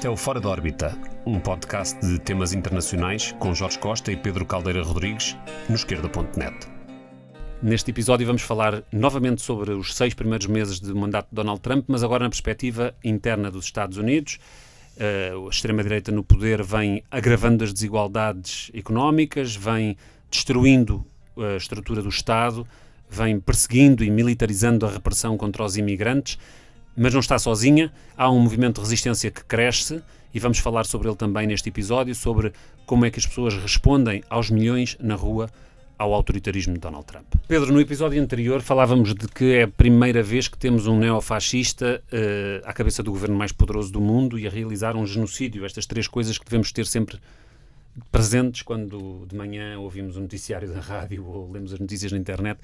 Este é o Fora de Órbita, um podcast de temas internacionais com Jorge Costa e Pedro Caldeira Rodrigues, no esquerda.net. Neste episódio vamos falar novamente sobre os 6 primeiros meses de mandato de Donald Trump, mas agora na perspectiva interna dos Estados Unidos. A extrema-direita no poder vem agravando as desigualdades económicas, vem destruindo a estrutura do Estado, vem perseguindo e militarizando a repressão contra os imigrantes, mas não está sozinha. Há um movimento de resistência que cresce e vamos falar sobre ele também neste episódio, sobre como é que as pessoas respondem aos milhões na rua ao autoritarismo de Donald Trump. Pedro, no episódio anterior falávamos de que é a primeira vez que temos um neofascista à cabeça do governo mais poderoso do mundo e a realizar um genocídio. Estas 3 coisas que devemos ter sempre presentes quando de manhã ouvimos um noticiário da rádio ou lemos as notícias na internet.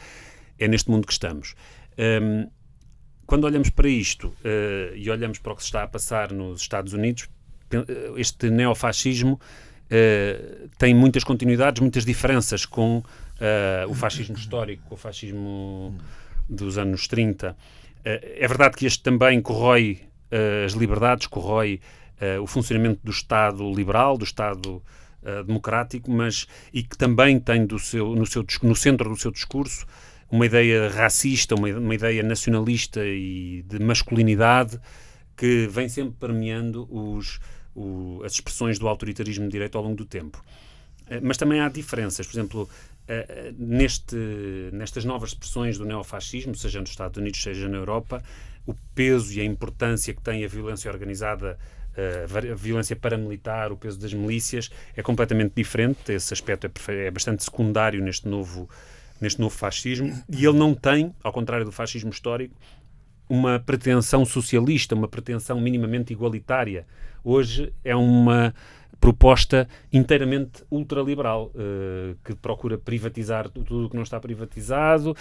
É neste mundo que estamos. Quando olhamos para isto e olhamos para o que se está a passar nos Estados Unidos, este neofascismo tem muitas continuidades, muitas diferenças com o fascismo histórico, com o fascismo dos anos 30. É verdade que este também corrói as liberdades, corrói o funcionamento do Estado liberal, do Estado democrático, e que também tem no centro do seu discurso uma ideia racista, uma ideia nacionalista e de masculinidade que vem sempre permeando as expressões do autoritarismo de direita ao longo do tempo. Mas também há diferenças. Por exemplo, nestas novas expressões do neofascismo, seja nos Estados Unidos, seja na Europa, o peso e a importância que tem a violência organizada, a violência paramilitar, o peso das milícias, é completamente diferente. Esse aspecto é bastante secundário neste novo fascismo, e ele não tem, ao contrário do fascismo histórico, uma pretensão socialista, uma pretensão minimamente igualitária. Hoje é uma proposta inteiramente ultraliberal, que procura privatizar tudo o que não está privatizado,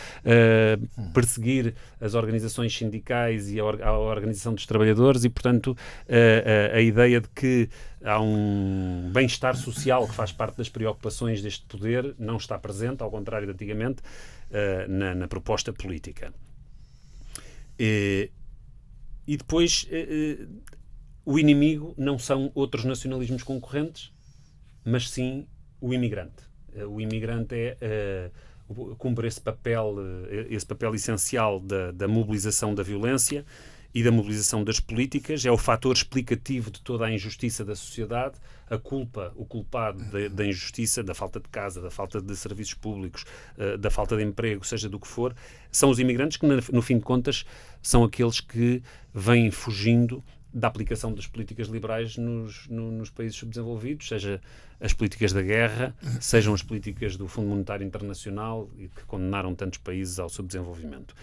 perseguir as organizações sindicais e a organização dos trabalhadores e, portanto, a ideia de que há um bem-estar social que faz parte das preocupações deste poder não está presente, ao contrário de antigamente, na proposta política. E depois, o inimigo não são outros nacionalismos concorrentes, mas sim o imigrante. O imigrante cumpre esse papel essencial da mobilização da violência e da mobilização das políticas. É o fator explicativo de toda a injustiça da sociedade, o culpado da injustiça, da falta de casa, da falta de serviços públicos, da falta de emprego, seja do que for, são os imigrantes que, no fim de contas, são aqueles que vêm fugindo da aplicação das políticas liberais nos países subdesenvolvidos, seja as políticas da guerra, sejam as políticas do Fundo Monetário Internacional, que condenaram tantos países ao subdesenvolvimento.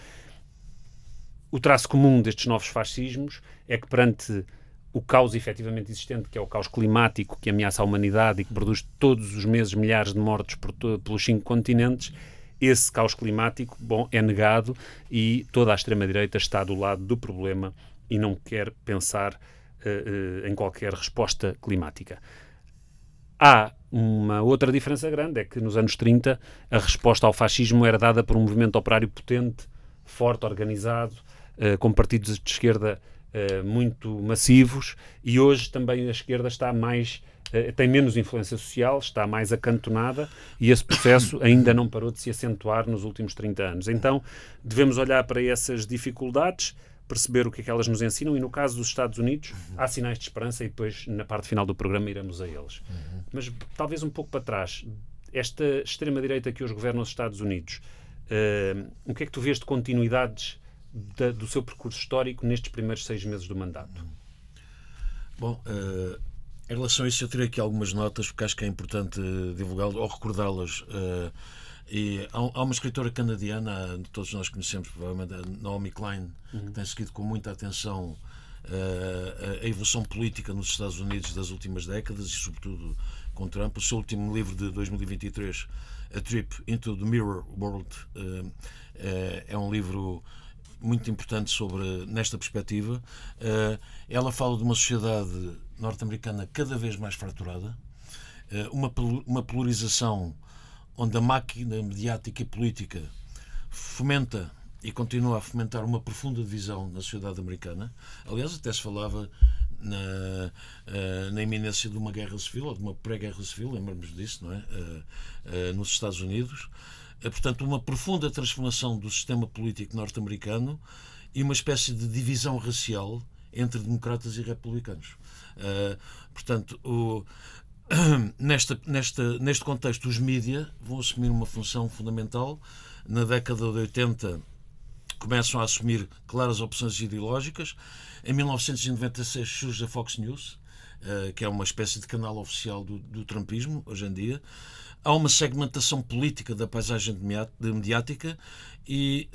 O traço comum destes novos fascismos é que, perante o caos efetivamente existente, que é o caos climático que ameaça a humanidade e que produz todos os meses milhares de mortes pelos 5 continentes, esse caos climático, é negado e toda a extrema-direita está do lado do problema e não quer pensar em qualquer resposta climática. Há uma outra diferença grande, é que nos anos 30 a resposta ao fascismo era dada por um movimento operário potente, forte, organizado, com partidos de esquerda muito massivos, e hoje também a esquerda tem menos influência social, está mais acantonada, e esse processo ainda não parou de se acentuar nos últimos 30 anos. Então devemos olhar para essas dificuldades, perceber o que é que elas nos ensinam, e no caso dos Estados Unidos há sinais de esperança, e depois na parte final do programa iremos a eles. Mas talvez um pouco para trás, esta extrema-direita que hoje governa os Estados Unidos, o que é que tu vês de continuidades do seu percurso histórico nestes primeiros 6 meses do mandato? Bom, em relação a isso eu tirei aqui algumas notas, porque acho que é importante divulgá-las ou recordá-las. E há uma escritora canadiana, todos nós conhecemos provavelmente, a Naomi Klein, que tem seguido com muita atenção a evolução política nos Estados Unidos das últimas décadas e sobretudo com Trump. O seu último livro de 2023, A Trip into the Mirror World, é um livro muito importante nesta perspectiva. Ela fala de uma sociedade norte-americana cada vez mais fraturada, uma polarização onde a máquina mediática e política fomenta e continua a fomentar uma profunda divisão na sociedade americana. Aliás, até se falava na iminência de uma guerra civil, ou de uma pré-guerra civil, lembramos disso, não é? Nos Estados Unidos. Portanto, uma profunda transformação do sistema político norte-americano e uma espécie de divisão racial entre democratas e republicanos. Portanto, neste contexto, os mídia vão assumir uma função fundamental. Na década de 80 começam a assumir claras opções ideológicas. Em 1996 surge a Fox News, que é uma espécie de canal oficial do trumpismo, hoje em dia. Há uma segmentação política da paisagem mediática e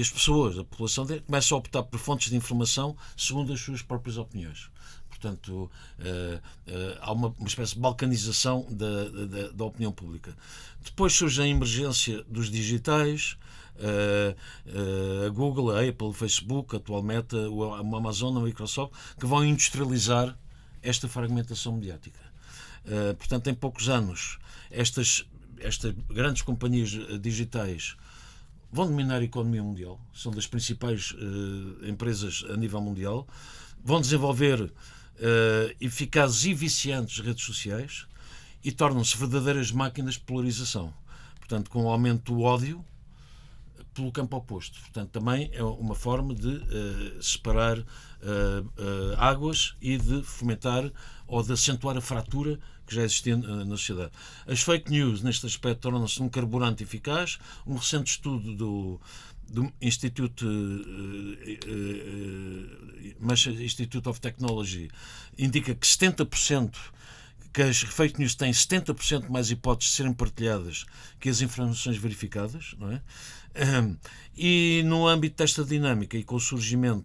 as pessoas, a população, começam a optar por fontes de informação segundo as suas próprias opiniões. Portanto, há uma espécie de balcanização da opinião pública. Depois surge a emergência dos digitais, a Google, a Apple, o Facebook, atualmente a Amazon, a Microsoft, que vão industrializar esta fragmentação mediática. Portanto, em poucos anos, estas grandes companhias digitais vão dominar a economia mundial, são das principais empresas a nível mundial, vão desenvolver eficazes e viciantes redes sociais e tornam-se verdadeiras máquinas de polarização. Portanto, com o aumento do ódio pelo campo oposto. Portanto, também é uma forma de separar águas e de fomentar ou de acentuar a fratura que já existia na sociedade. As fake news, neste aspecto, tornam-se um carburante eficaz. Um recente estudo do Institute of Technology indica que 70% que as fake news têm 70% mais hipóteses de serem partilhadas que as informações verificadas, não é? E no âmbito desta dinâmica e com o surgimento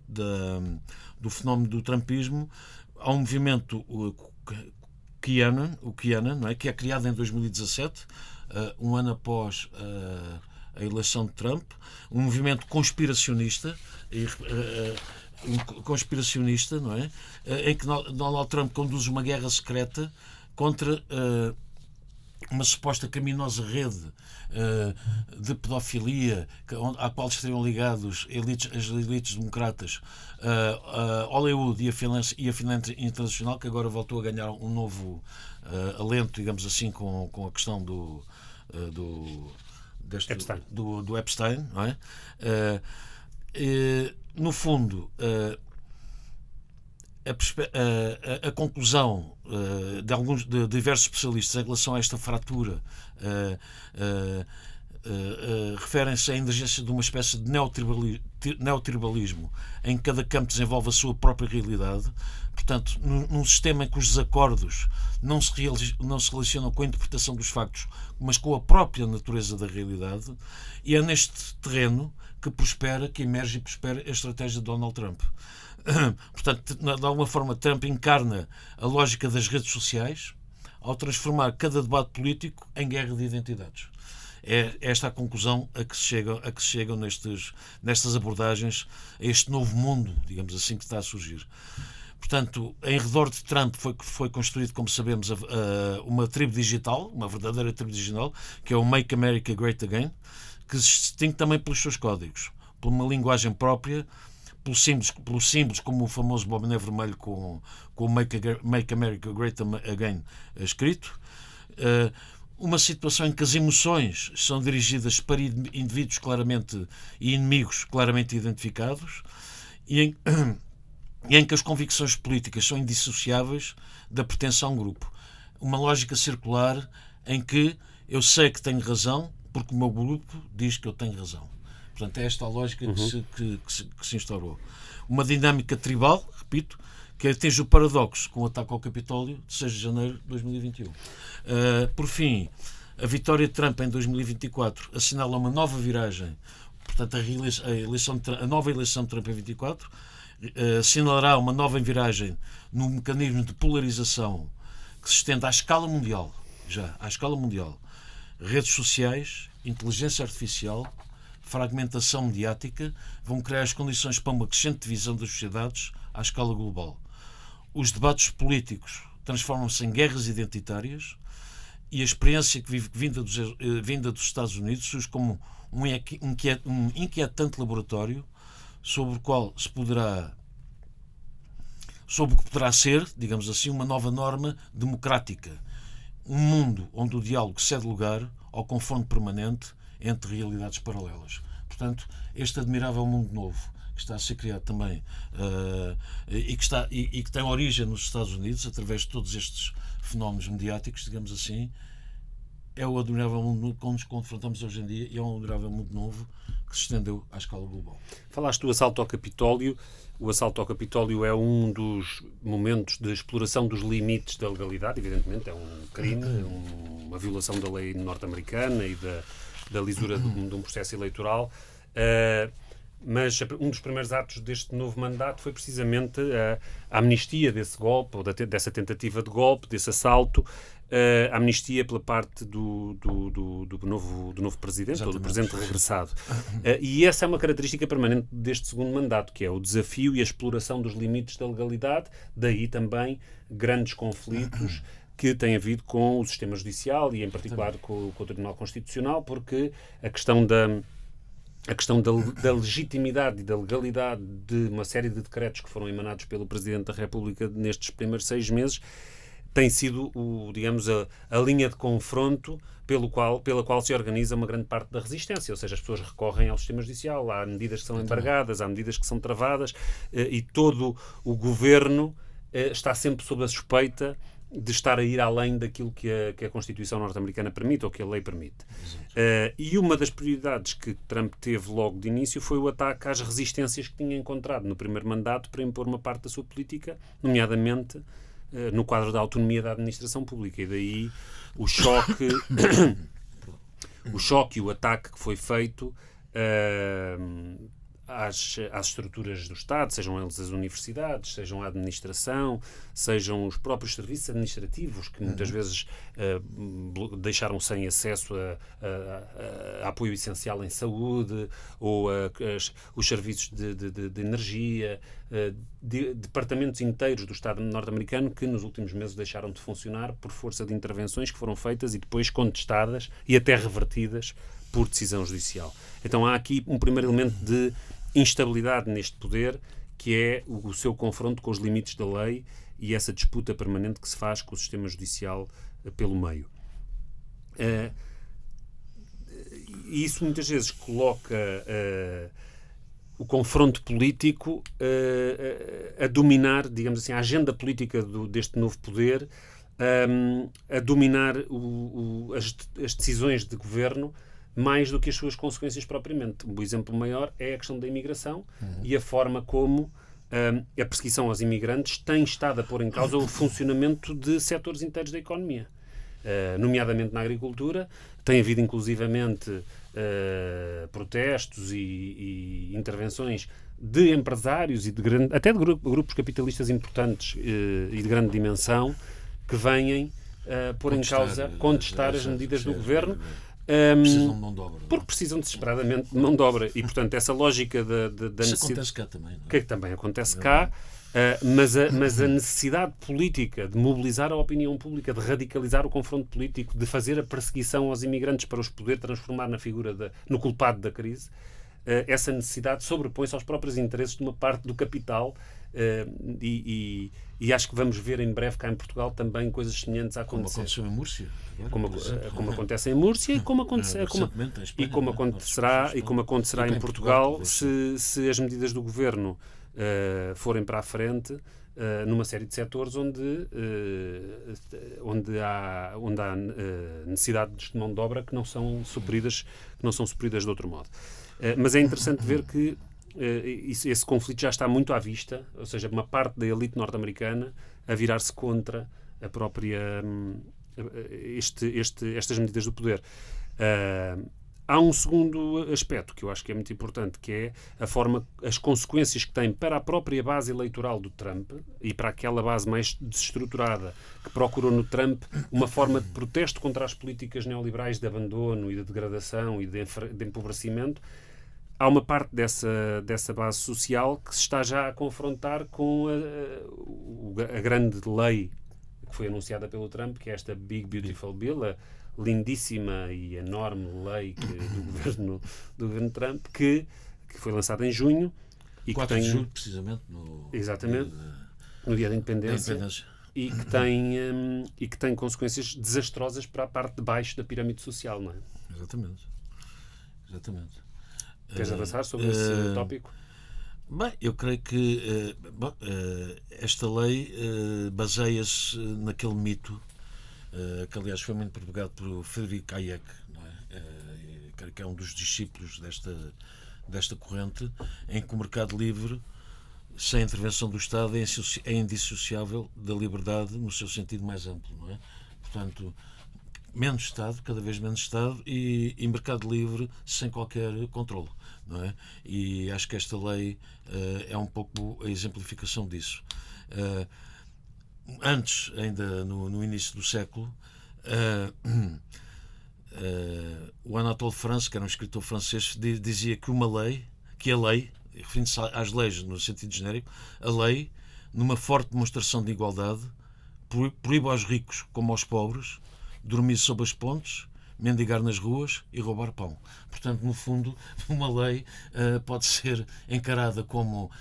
do fenómeno do trumpismo, há um movimento QAnon, não é? Que é criado em 2017, um ano após a eleição de Trump, um movimento conspiracionista, não é? Em que Donald Trump conduz uma guerra secreta contra uma suposta criminosa rede de pedofilia à qual estariam ligados as elites democratas, Hollywood e a Finlândia Internacional, que agora voltou a ganhar um novo alento, digamos assim, com a questão do Epstein, não é? No fundo, a conclusão de diversos especialistas em relação a esta fratura referem-se à emergência de uma espécie de neotribalismo em que cada campo desenvolve a sua própria realidade. Portanto, num sistema em que os desacordos não se relacionam com a interpretação dos factos, mas com a própria natureza da realidade, e é neste terreno que emerge e prospera a estratégia de Donald Trump. Portanto, de alguma forma, Trump encarna a lógica das redes sociais ao transformar cada debate político em guerra de identidades. É esta a conclusão a que se chegam nestas abordagens a este novo mundo, digamos assim, que está a surgir. Portanto, em redor de Trump foi construído, como sabemos, uma tribo digital, uma verdadeira tribo digital, que é o Make America Great Again, que se distingue também pelos seus códigos, por uma linguagem própria, pelos símbolos como o famoso bobiné vermelho com o Make America Great Again escrito. Uma situação em que as emoções são dirigidas para indivíduos claramente e inimigos claramente identificados e em que as convicções políticas são indissociáveis da pertença a um grupo. Uma lógica circular em que eu sei que tenho razão porque o meu grupo diz que eu tenho razão. Portanto, é esta a lógica que se instaurou. Uma dinâmica tribal, repito, que atinge o paradoxo com o ataque ao Capitólio de 6 de janeiro de 2021. Por fim, a vitória de Trump em 2024 assinala uma nova viragem. Portanto, a nova eleição de Trump em 2024 assinalará uma nova viragem no mecanismo de polarização que se estende à escala mundial. Redes sociais, inteligência artificial, fragmentação mediática vão criar as condições para uma crescente divisão das sociedades à escala global. Os debates políticos transformam-se em guerras identitárias e a experiência vinda dos Estados Unidos surge como um inquietante laboratório sobre o qual se poderá sobre o que poderá ser, digamos assim, uma nova norma democrática. Um mundo onde o diálogo cede lugar ao confronto permanente entre realidades paralelas. Portanto, este admirável mundo novo que está a ser criado também e que tem origem nos Estados Unidos, através de todos estes fenómenos mediáticos, digamos assim, é o admirável mundo novo com que nos confrontamos hoje em dia e é um admirável mundo novo que se estendeu à escala global. Falaste do assalto ao Capitólio. O assalto ao Capitólio é um dos momentos de exploração dos limites da legalidade, evidentemente, é um crime, uma violação da lei norte-americana e da lisura de um processo eleitoral. Mas um dos primeiros atos deste novo mandato foi precisamente a amnistia desse golpe, ou dessa tentativa de golpe, desse assalto, a amnistia pela parte do novo presidente, exatamente, ou do presidente regressado. E essa é uma característica permanente deste segundo mandato, que é o desafio e a exploração dos limites da legalidade, daí também grandes conflitos que têm havido com o sistema judicial e, em particular, com o Tribunal Constitucional, porque a questão da legitimidade e da legalidade de uma série de decretos que foram emanados pelo Presidente da República nestes primeiros 6 meses tem sido, a linha de confronto pela qual se organiza uma grande parte da resistência, ou seja, as pessoas recorrem ao sistema judicial, há medidas que são embargadas, há medidas que são travadas, e todo o governo está sempre sob a suspeita de estar a ir além daquilo que a Constituição norte-americana permite ou que a lei permite. E uma das prioridades que Trump teve logo de início foi o ataque às resistências que tinha encontrado no primeiro mandato para impor uma parte da sua política, nomeadamente no quadro da autonomia da administração pública. E daí o choque e o ataque que foi feito às estruturas do Estado, sejam eles as universidades, sejam a administração, sejam os próprios serviços administrativos, que muitas vezes deixaram sem acesso a apoio essencial em saúde, ou os serviços de energia, departamentos inteiros do Estado norte-americano que nos últimos meses deixaram de funcionar por força de intervenções que foram feitas e depois contestadas e até revertidas por decisão judicial. Então há aqui um primeiro elemento de instabilidade neste poder, que é o seu confronto com os limites da lei e essa disputa permanente que se faz com o sistema judicial pelo meio. E isso muitas vezes coloca o confronto político a dominar, digamos assim, a agenda política deste novo poder, a dominar as decisões de governo mais do que as suas consequências propriamente. O exemplo maior é a questão da imigração e a forma como a perseguição aos imigrantes tem estado a pôr em causa o funcionamento de setores inteiros da economia, nomeadamente na agricultura. Tem havido inclusivamente protestos e intervenções de empresários e até de grupos capitalistas importantes e de grande dimensão que vêm pôr em causa, contestar as medidas do governo. Precisam de mão de obra. Porque precisam desesperadamente de mão de obra. E, portanto, essa lógica da necessidade... Isso acontece cá também, não é? Que também acontece cá, mas a necessidade política de mobilizar a opinião pública, de radicalizar o confronto político, de fazer a perseguição aos imigrantes para os poder transformar na figura no culpado da crise, essa necessidade sobrepõe-se aos próprios interesses de uma parte do capital, e acho que vamos ver em breve cá em Portugal também coisas semelhantes a acontecer. Como aconteceu em Múrcia. Como acontece em Múrcia e como acontecerá em Portugal se as medidas do governo forem para a frente numa série de setores onde há necessidades de mão de obra que não são supridas de outro modo. Mas é interessante ver que esse conflito já está muito à vista, ou seja, uma parte da elite norte-americana a virar-se contra a própria estas medidas do poder. Há um segundo aspecto que eu acho que é muito importante, que é as consequências que tem para a própria base eleitoral do Trump e para aquela base mais desestruturada que procurou no Trump uma forma de protesto contra as políticas neoliberais de abandono e de degradação e de empobrecimento. Há uma parte dessa base social que se está já a confrontar com a grande lei que foi anunciada pelo Trump, que é esta Big Beautiful Bill, a lindíssima e enorme lei do governo Trump, que foi lançada em junho. E 4 que tem, de julho, precisamente. Exatamente. no dia da da independência, independência. e que tem consequências desastrosas para a parte de baixo da pirâmide social, não é? Exatamente. Exatamente. Queres avançar sobre esse tópico? Bem, eu creio que esta lei baseia-se naquele mito que, aliás, foi muito propagado por Friedrich Hayek, não é? Creio que é um dos discípulos desta corrente, em que o mercado livre, sem intervenção do Estado, é indissociável da liberdade no seu sentido mais amplo, não é? Portanto, menos Estado, cada vez menos Estado, e mercado livre sem qualquer controle, não é? E acho que esta lei é um pouco a exemplificação disso. Antes, ainda no início do século, o Anatole France, que era um escritor francês, dizia que a lei, referindo-se às leis no sentido genérico, a lei, numa forte demonstração de igualdade, proíbe aos ricos como aos pobres dormir sob as pontes, mendigar nas ruas e roubar pão. Portanto, no fundo, uma lei pode ser encarada como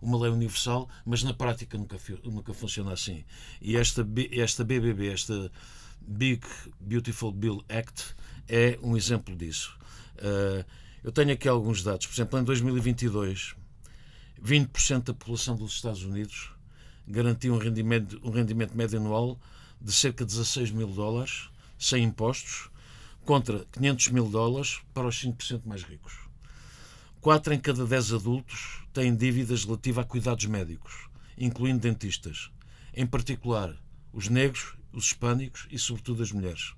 uma lei universal, mas na prática nunca funciona assim. E esta BBB, esta Big Beautiful Bill Act, é um exemplo disso. Eu tenho aqui alguns dados. Por exemplo, em 2022, 20% da população dos Estados Unidos garantiu um rendimento médio anual de cerca de $16.000, sem impostos, contra $500.000 para os 5% mais ricos. 4 em cada 10 adultos têm dívidas relativas a cuidados médicos, incluindo dentistas, em particular os negros, os hispânicos e, sobretudo, as mulheres.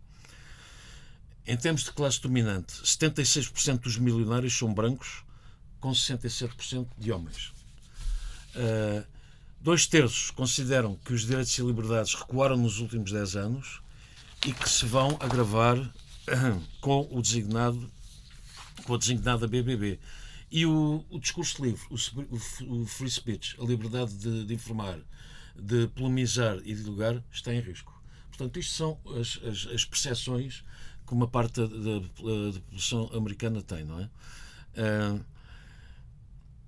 Em termos de classe dominante, 76% dos milionários são brancos, com 67% de homens. 2/3 consideram que os direitos e liberdades recuaram nos últimos 10 anos e que se vão agravar com a designada BBB. E o discurso livre, o free speech, a liberdade de informar, de polemizar e de divulgar, está em risco. Portanto, isto são as percepções que uma parte da população americana tem, não é?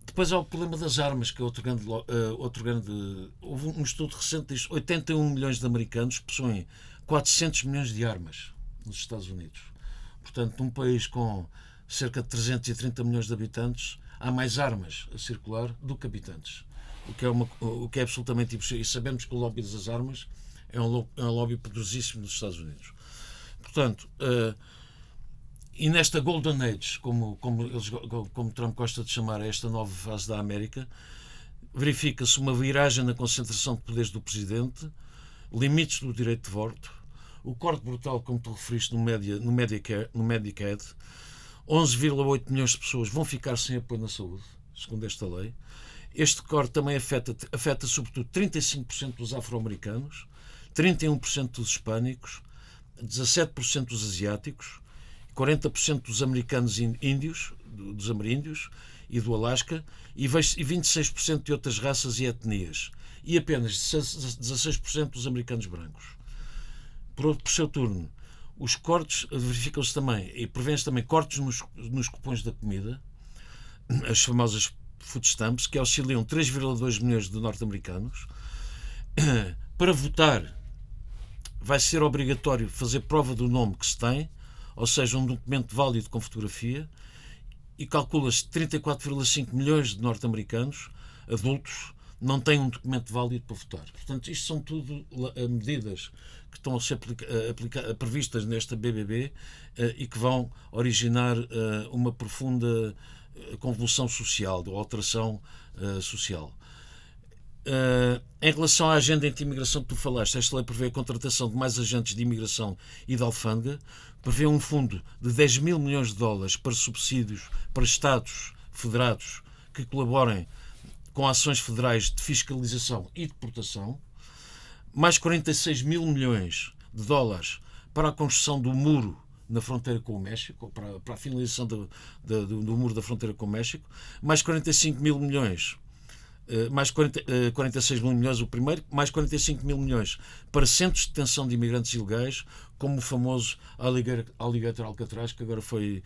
Depois há o problema das armas, que é outro grande. Houve um estudo recente que diz que 81 milhões de americanos possuem 400 milhões de armas nos Estados Unidos. Portanto, num país com cerca de 330 milhões de habitantes, há mais armas a circular do que habitantes. O que é absolutamente impossível. E sabemos que o lobby das armas é um lobby poderosíssimo nos Estados Unidos. Portanto, e nesta Golden Age, como Trump gosta de chamar esta nova fase da América, verifica-se uma viragem na concentração de poderes do Presidente, limites do direito de voto, o corte brutal, como tu referiste, no Medicaid, 11,8 milhões de pessoas vão ficar sem apoio na saúde, segundo esta lei. Este corte também afeta sobretudo 35% dos afro-americanos, 31% dos hispânicos, 17% dos asiáticos, 40% dos americanos índios, dos ameríndios e do Alasca, e 26% de outras raças e etnias, e apenas 16% dos americanos brancos. Por seu turno, os cortes verificam-se também, e prevêem-se também cortes nos cupons da comida, as famosas food stamps, que auxiliam 3,2 milhões de norte-americanos. Para votar, vai ser obrigatório fazer prova do nome que se tem, ou seja, um documento válido com fotografia, e calcula-se que 34,5 milhões de norte-americanos adultos não têm um documento válido para votar. Portanto, isto são tudo medidas que estão a ser previstas nesta BBB e que vão originar uma profunda convulsão social, ou alteração social. Em relação à agenda anti-imigração que tu falaste, esta lei prevê a contratação de mais agentes de imigração e de alfândega, prevê um fundo de 10 mil milhões de dólares para subsídios para Estados federados que colaborem com ações federais de fiscalização e deportação, mais 46 mil milhões de dólares para a construção do muro na fronteira com o México, para a finalização do muro da fronteira com o México, mais 45 mil milhões, mais 46 mil milhões o primeiro, mais 45 mil milhões para centros de detenção de imigrantes ilegais, como o famoso Alligator Alcatraz, que agora foi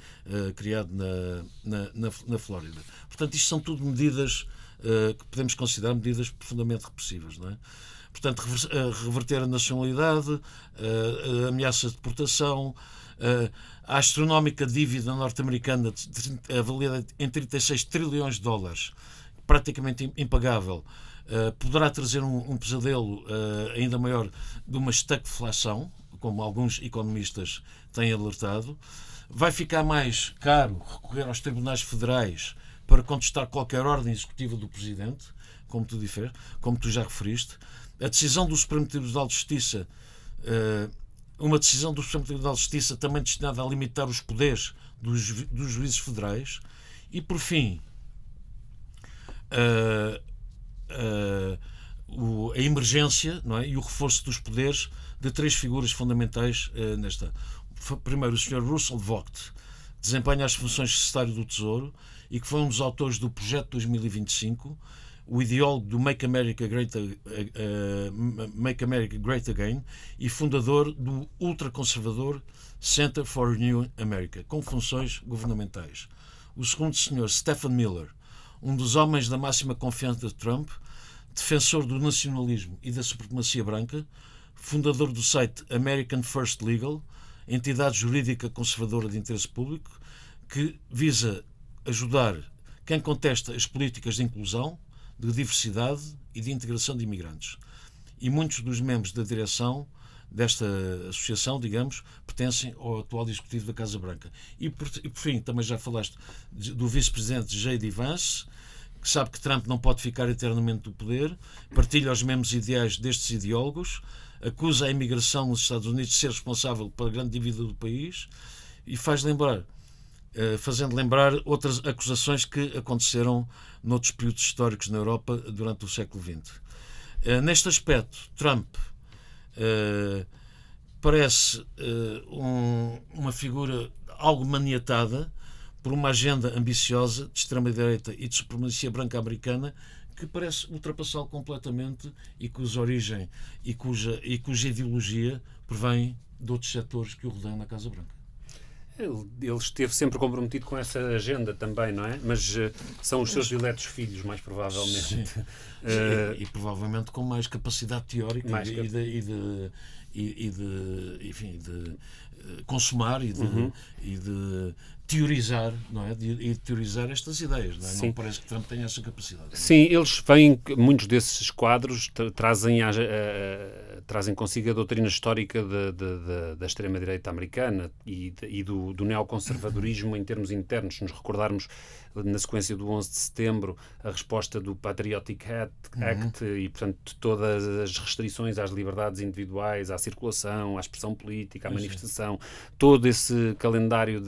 criado na Flórida. Portanto, isto são tudo medidas que podemos considerar medidas profundamente repressivas, não é? Portanto, reverter a nacionalidade, a ameaça de deportação, a astronómica dívida norte-americana avaliada em 36 trilhões de dólares, praticamente impagável, poderá trazer um pesadelo ainda maior de uma estagflação, como alguns economistas têm alertado. Vai ficar mais caro recorrer aos tribunais federais para contestar qualquer ordem executiva do Presidente, como tu já referiste. A decisão do Supremo Tribunal de Justiça, uma decisão do Supremo Tribunal de Justiça também destinada a limitar os poderes dos juízes federais. E, por fim, a emergência, não é? E o reforço dos poderes de três figuras fundamentais nesta. Primeiro, o Sr. Russell Vogt, desempenha as funções de secretário do Tesouro e que foi um dos autores do Projeto 2025, o ideólogo do Make America Great Again e fundador do ultraconservador Center for New America, com funções governamentais. O segundo, Sr. Stephen Miller, um dos homens da máxima confiança de Trump, defensor do nacionalismo e da supremacia branca, fundador do site American First Legal, entidade jurídica conservadora de interesse público, que visa ajudar quem contesta as políticas de inclusão, de diversidade e de integração de imigrantes. E muitos dos membros da direção desta associação, digamos, pertencem ao atual executivo da Casa Branca. E por fim, também já falaste do vice-presidente J.D. Vance, que sabe que Trump não pode ficar eternamente no poder, partilha os mesmos ideais destes ideólogos, acusa a imigração nos Estados Unidos de ser responsável pela grande dívida do país e fazendo lembrar outras acusações que aconteceram noutros períodos históricos na Europa durante o século XX. Neste aspecto, Trump parece uma figura algo maniatada por uma agenda ambiciosa de extrema-direita e de supremacia branca americana que parece ultrapassá-lo completamente e cuja origem e cuja ideologia provém de outros setores que o rodeiam na Casa Branca. Ele esteve sempre comprometido com essa agenda também, não é? Mas são os seus diletos filhos, mais provavelmente. Sim. E provavelmente com mais capacidade teórica de consumar e de teorizar, não é? E de teorizar estas ideias, não é? Não parece que Trump tenha essa capacidade. Sim, eles vêm, muitos desses quadros trazem consigo a doutrina histórica da extrema-direita americana e do neoconservadorismo em termos internos. Se nos recordarmos, na sequência do 11 de setembro, a resposta do Patriotic Act e, portanto, todas as restrições às liberdades individuais, à circulação, à expressão política, à manifestação, todo esse calendário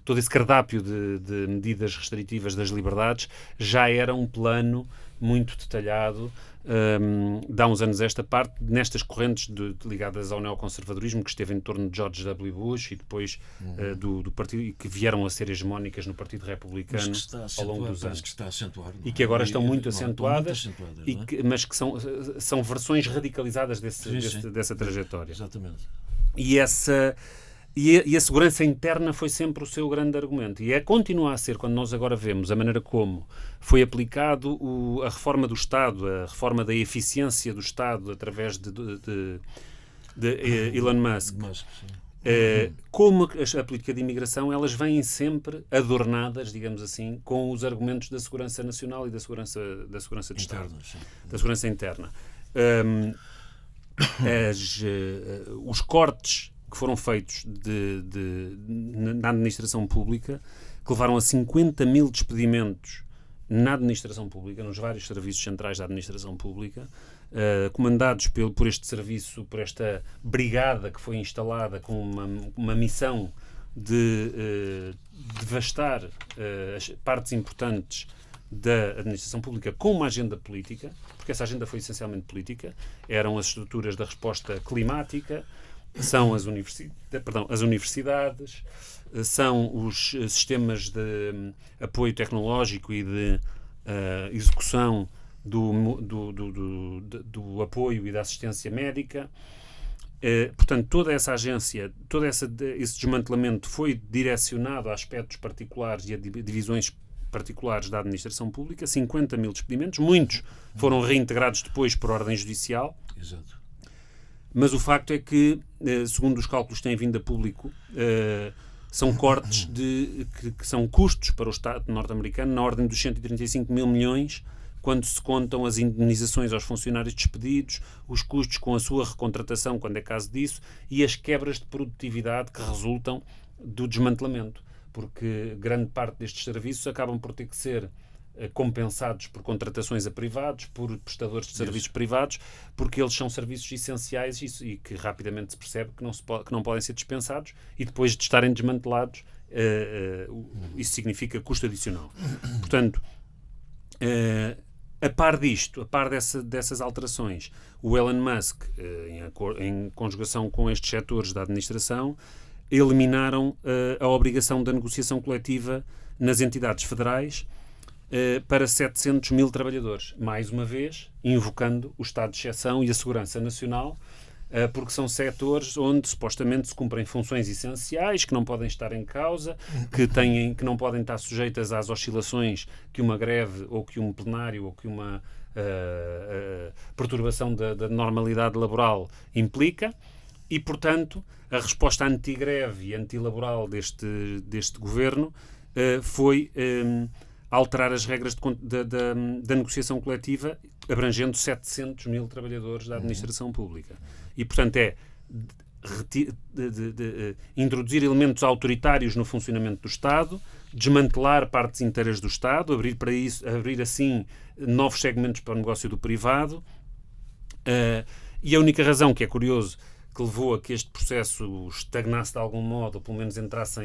todo esse cardápio de medidas restritivas das liberdades já era um plano muito detalhado de há uns anos esta parte, nestas correntes ligadas ao neoconservadorismo que esteve em torno de George W. Bush e depois do partido, e que vieram a ser hegemónicas no Partido Republicano ao longo dos anos. Que está a acentuar, e que agora estão muito acentuadas, mas que são versões radicalizadas dessa trajetória. Exatamente. E a segurança interna foi sempre o seu grande argumento. E continua a ser, quando nós agora vemos a maneira como foi aplicado a reforma do Estado, a reforma da eficiência do Estado através de Elon Musk. Como a política de imigração, elas vêm sempre adornadas, digamos assim, com os argumentos da segurança nacional e da segurança de Estado. Da segurança interna. Os cortes que foram feitos na administração pública, que levaram a 50 mil despedimentos na administração pública, nos vários serviços centrais da administração pública, comandados por este serviço, por esta brigada que foi instalada com uma missão de devastar as partes importantes da administração pública com uma agenda política, porque essa agenda foi essencialmente política. Eram as estruturas da resposta climática, são as universidades, são os sistemas de apoio tecnológico e de execução do apoio e da assistência médica. Portanto, toda essa agência, esse desmantelamento foi direcionado a aspectos particulares e a divisões particulares da administração pública, 50 mil despedimentos, muitos foram reintegrados depois por ordem judicial. Exato. Mas o facto é que, segundo os cálculos que têm vindo a público, são cortes que são custos para o Estado norte-americano na ordem dos 135 mil milhões, quando se contam as indenizações aos funcionários despedidos, os custos com a sua recontratação, quando é caso disso, e as quebras de produtividade que resultam do desmantelamento. Porque grande parte destes serviços acabam por ter que ser compensados por contratações a privados, por prestadores de serviços privados, porque eles são serviços essenciais e que rapidamente se percebe que não podem ser dispensados, e depois de estarem desmantelados, isso significa custo adicional. Portanto, a par disto, a par dessas alterações, o Elon Musk, em conjugação com estes setores da administração, eliminaram a obrigação da negociação coletiva nas entidades federais para 700 mil trabalhadores, mais uma vez invocando o estado de exceção e a segurança nacional, porque são setores onde supostamente se cumprem funções essenciais que não podem estar em causa, que não podem estar sujeitas às oscilações que uma greve ou que um plenário ou que uma perturbação da normalidade laboral implica, e portanto a resposta anti-greve e anti-laboral deste governo foi alterar as regras da negociação coletiva, abrangendo 700 mil trabalhadores da administração pública. E, portanto, introduzir elementos autoritários no funcionamento do Estado, desmantelar partes inteiras do Estado, abrir assim novos segmentos para o negócio do privado. E a única razão, que é curioso, que levou a que este processo estagnasse de algum modo, ou pelo menos entrasse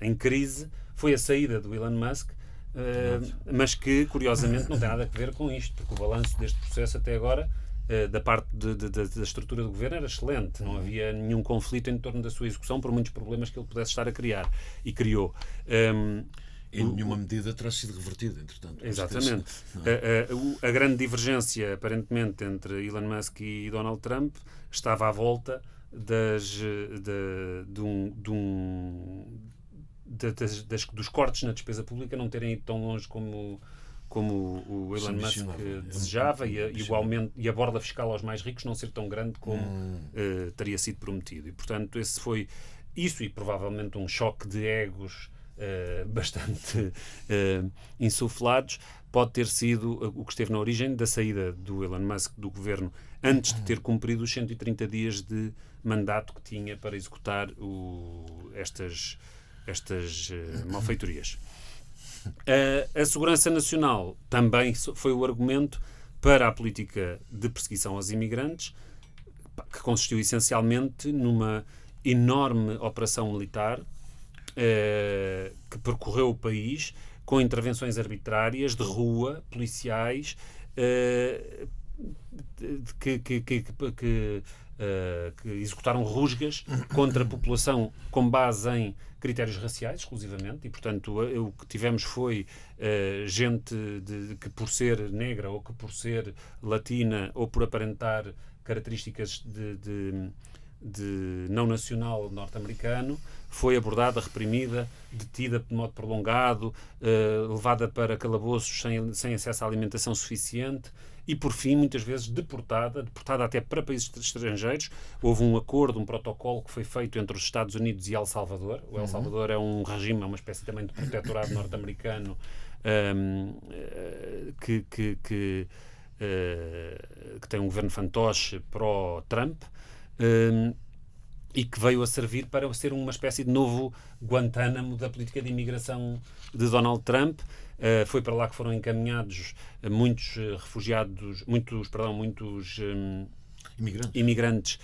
em crise, foi a saída do Elon Musk, mas que, curiosamente, não tem nada a ver com isto, porque o balanço deste processo até agora, da parte da estrutura do governo, era excelente. Não havia nenhum conflito em torno da sua execução, por muitos problemas que ele pudesse estar a criar. E criou. E nenhuma medida terá sido revertida, entretanto. Exatamente. A grande divergência, aparentemente, entre Elon Musk e Donald Trump estava à volta dos cortes na despesa pública não terem ido tão longe como o Elon Musk desejava, e a borda fiscal aos mais ricos não ser tão grande como teria sido prometido. E, portanto, esse foi isso, e provavelmente um choque de egos bastante insuflados, pode ter sido o que esteve na origem da saída do Elon Musk do governo antes de ter cumprido os 130 dias de mandato que tinha para executar estas malfeitorias. A segurança nacional também foi o argumento para a política de perseguição aos imigrantes, que consistiu essencialmente numa enorme operação militar que percorreu o país com intervenções arbitrárias de rua, policiais, que executaram rusgas contra a população com base em critérios raciais, exclusivamente, e, portanto, o que tivemos foi gente que, por ser negra ou que por ser latina ou por aparentar características de não nacional norte-americano, foi abordada, reprimida, detida de modo prolongado, levada para calabouços sem acesso à alimentação suficiente e, por fim, muitas vezes deportada até para países estrangeiros. Houve um acordo, um protocolo que foi feito entre os Estados Unidos e El Salvador. O El Salvador é um regime, é uma espécie também de protetorado norte-americano que tem um governo fantoche pró-Trump, e que veio a servir para ser uma espécie de novo Guantánamo da política de imigração de Donald Trump. Foi para lá que foram encaminhados muitos refugiados, muitos imigrantes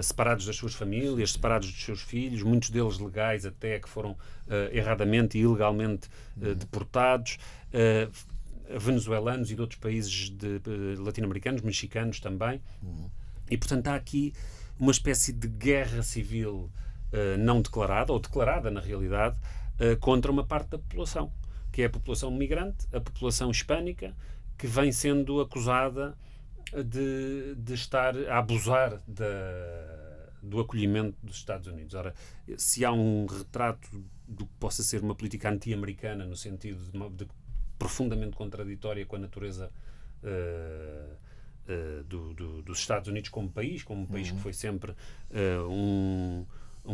separados das suas famílias, separados dos seus filhos, muitos deles legais até, que foram erradamente e ilegalmente deportados, venezuelanos e de outros países latino-americanos, mexicanos também. E, portanto, há aqui uma espécie de guerra civil não declarada, ou declarada na realidade, contra uma parte da população, que é a população migrante, a população hispânica, que vem sendo acusada de estar a abusar do acolhimento dos Estados Unidos. Ora, se há um retrato do que possa ser uma política anti-americana, no sentido de profundamente contraditória com a natureza dos Estados Unidos como um país que foi sempre um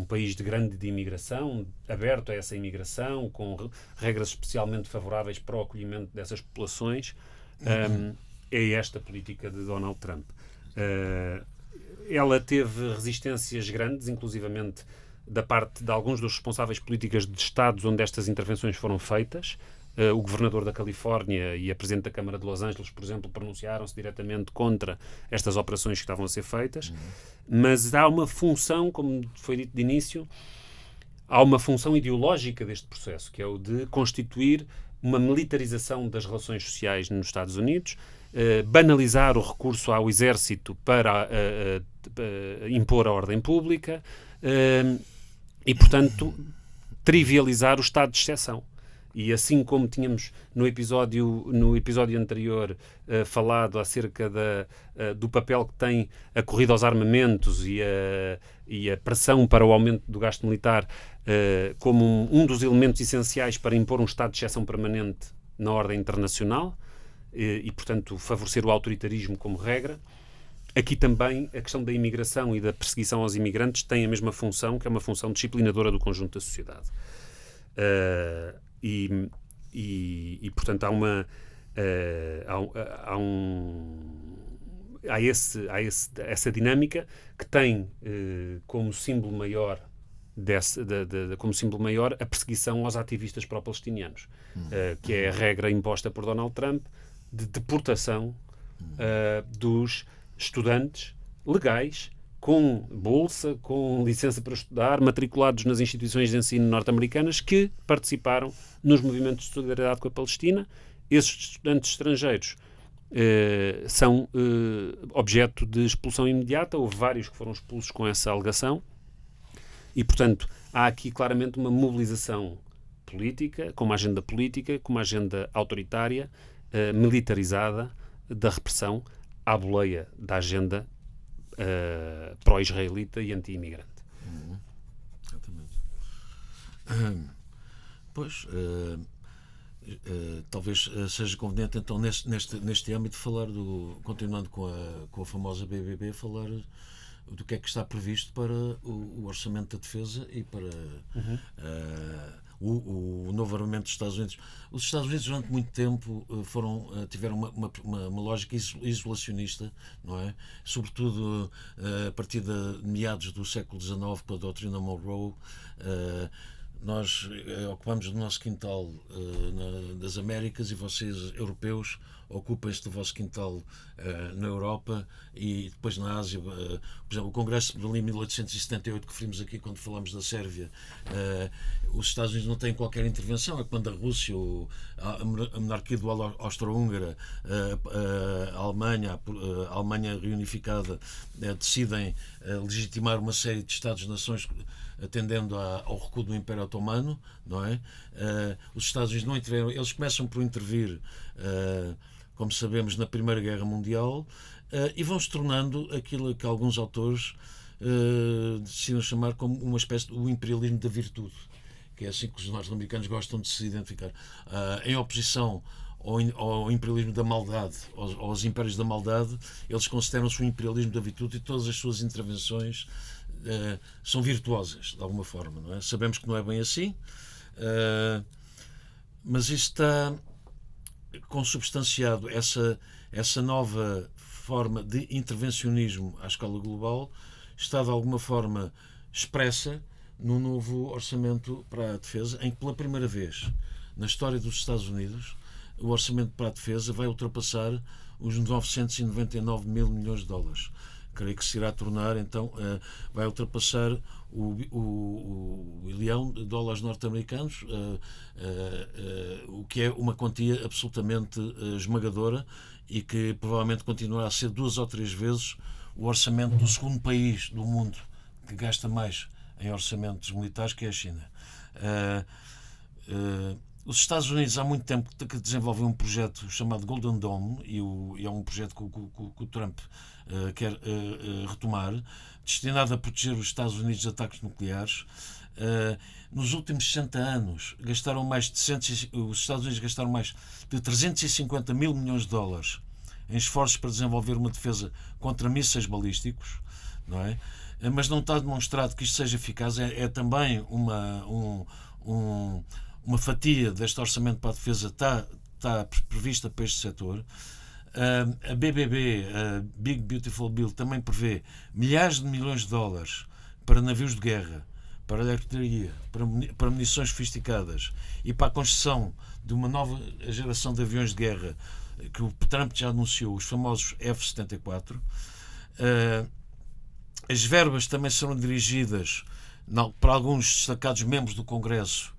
país de grande imigração, aberto a essa imigração, com regras especialmente favoráveis para o acolhimento dessas populações. É esta a política de Donald Trump. Ela teve resistências grandes, inclusivamente da parte de alguns dos responsáveis políticos de Estados onde estas intervenções foram feitas. O governador da Califórnia e a presidente da Câmara de Los Angeles, por exemplo, pronunciaram-se diretamente contra estas operações que estavam a ser feitas. Mas há uma função, como foi dito de início, há uma função ideológica deste processo, que é o de constituir uma militarização das relações sociais nos Estados Unidos, banalizar o recurso ao exército para impor a ordem pública e, portanto, trivializar o estado de exceção. E assim como tínhamos no episódio anterior falado acerca do papel que tem a corrida aos armamentos e a pressão para o aumento do gasto militar como um dos elementos essenciais para impor um estado de exceção permanente na ordem internacional e, portanto, favorecer o autoritarismo como regra, aqui também a questão da imigração e da perseguição aos imigrantes tem a mesma função, que é uma função disciplinadora do conjunto da sociedade. Portanto, há essa dinâmica que tem como símbolo maior a perseguição aos ativistas pró-palestinianos, que é a regra imposta por Donald Trump de deportação dos estudantes legais com bolsa, com licença para estudar, matriculados nas instituições de ensino norte-americanas que participaram nos movimentos de solidariedade com a Palestina. Esses estudantes estrangeiros são objeto de expulsão imediata. Houve vários que foram expulsos com essa alegação. E, portanto, há aqui claramente uma mobilização política, com uma agenda autoritária, militarizada, da repressão à boleia da agenda pró-israelita e anti-imigrante. Exatamente. Pois, talvez seja conveniente então neste âmbito falar continuando com a famosa BBB, falar do que é que está previsto para o orçamento da defesa e para o novo armamento dos Estados Unidos. Os Estados Unidos durante muito tempo tiveram uma lógica isolacionista, não é? Sobretudo a partir de meados do século XIX, com a doutrina Monroe. Nós ocupamos o nosso quintal das Américas e vocês, europeus, ocupem-se do vosso quintal na Europa e depois na Ásia. Por exemplo, o Congresso de Berlim 1878, que referimos aqui quando falamos da Sérvia, os Estados Unidos não têm qualquer intervenção. É quando a Rússia, a monarquia do Austro-Húngara, a Alemanha reunificada, decidem legitimar uma série de Estados-nações atendendo ao recuo do Império Otomano, não é? Os Estados Unidos não interviram, eles começam por intervir, como sabemos, na Primeira Guerra Mundial, e vão se tornando aquilo que alguns autores decidem chamar como uma espécie de imperialismo da virtude, que é assim que os norte-americanos gostam de se identificar, em oposição ao imperialismo da maldade, aos impérios da maldade. Eles consideram-se o imperialismo da virtude e todas as suas intervenções são virtuosas, de alguma forma, não é? Sabemos que não é bem assim, mas isto está consubstanciado, essa nova forma de intervencionismo à escala global está de alguma forma expressa no novo orçamento para a defesa, em que pela primeira vez na história dos Estados Unidos o orçamento para a defesa vai ultrapassar os 999 mil milhões de dólares. Creio que se irá tornar, então, vai ultrapassar o bilhão de dólares norte-americanos, o que é uma quantia absolutamente esmagadora e que provavelmente continuará a ser 2 ou 3 vezes o orçamento do segundo país do mundo que gasta mais em orçamentos militares, que é a China. Os Estados Unidos há muito tempo que desenvolvem um projeto chamado Golden Dome e é um projeto que o Trump quer retomar, destinado a proteger os Estados Unidos de ataques nucleares. nos últimos 60 anos gastaram mais de os Estados Unidos gastaram mais de 350 mil milhões de dólares em esforços para desenvolver uma defesa contra mísseis balísticos, não é? Mas não está demonstrado que isto seja eficaz. É também uma fatia deste orçamento para a defesa está prevista para este setor. A BBB, a Big Beautiful Bill, também prevê milhares de milhões de dólares para navios de guerra, para artilharia, para munições sofisticadas e para a construção de uma nova geração de aviões de guerra que o Trump já anunciou, os famosos F-74. As verbas também serão dirigidas para alguns destacados membros do Congresso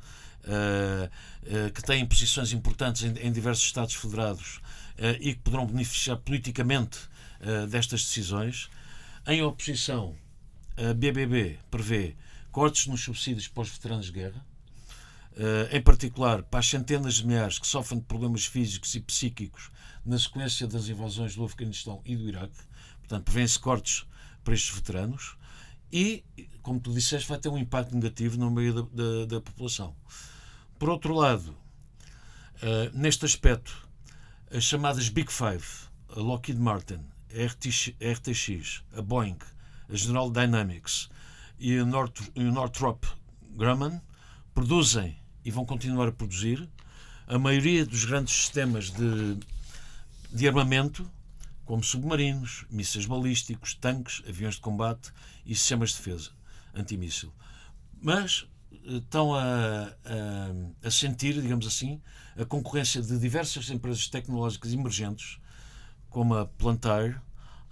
que têm posições importantes em diversos Estados federados e que poderão beneficiar politicamente destas decisões. Em oposição, a BBB prevê cortes nos subsídios para os veteranos de guerra, em particular para as centenas de milhares que sofrem de problemas físicos e psíquicos na sequência das invasões do Afeganistão e do Iraque. Portanto, prevêem-se cortes para estes veteranos e, como tu disseste, vai ter um impacto negativo no meio da população. Por outro lado, neste aspecto, as chamadas Big Five, a Lockheed Martin, a RTX, a Boeing, a General Dynamics e o Northrop Grumman produzem e vão continuar a produzir a maioria dos grandes sistemas de armamento, como submarinos, mísseis balísticos, tanques, aviões de combate e sistemas de defesa antimíssil. Mas estão a sentir, digamos assim, a concorrência de diversas empresas tecnológicas emergentes, como a Palantir,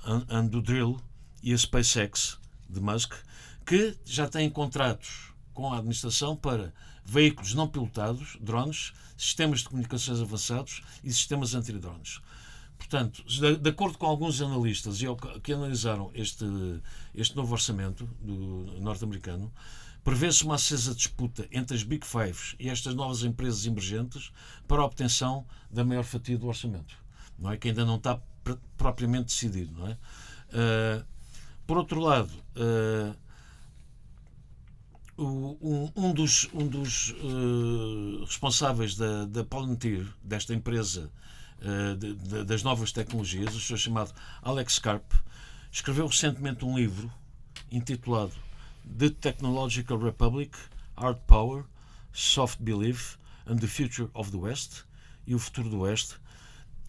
a Anduril e a SpaceX de Musk, que já têm contratos com a administração para veículos não pilotados, drones, sistemas de comunicações avançados e sistemas antidrones. Portanto, de acordo com alguns analistas que analisaram este novo orçamento do norte-americano, prevê-se uma acesa disputa entre as Big Fives e estas novas empresas emergentes para a obtenção da maior fatia do orçamento, não é? Que ainda não está propriamente decidido, não é? Por outro lado, um dos responsáveis da Palantir, desta empresa das novas tecnologias, o senhor chamado Alex Karp, escreveu recentemente um livro intitulado The Technological Republic, Hard Power, Soft Belief and the Future of the West, e o futuro do Oeste,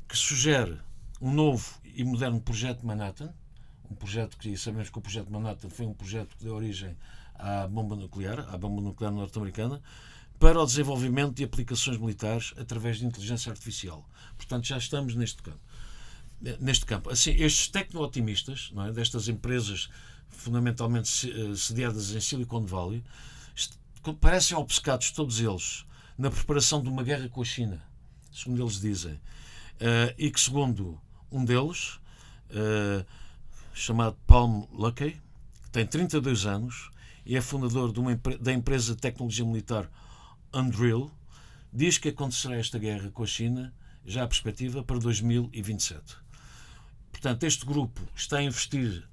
que sugere um novo e moderno projeto de Manhattan, um projeto que sabemos que o projeto de Manhattan foi um projeto que deu origem à bomba nuclear norte-americana, para o desenvolvimento de aplicações militares através de inteligência artificial. Portanto, já estamos neste campo. Assim, estes tecno-otimistas, não é, destas empresas fundamentalmente sediadas em Silicon Valley, parecem obcecados, todos eles, na preparação de uma guerra com a China, segundo eles dizem, e que, segundo um deles, chamado Palm Luckey, que tem 32 anos e é fundador da empresa de tecnologia militar Anduril, diz que acontecerá esta guerra com a China, já a perspectiva, para 2027. Portanto, este grupo está a investir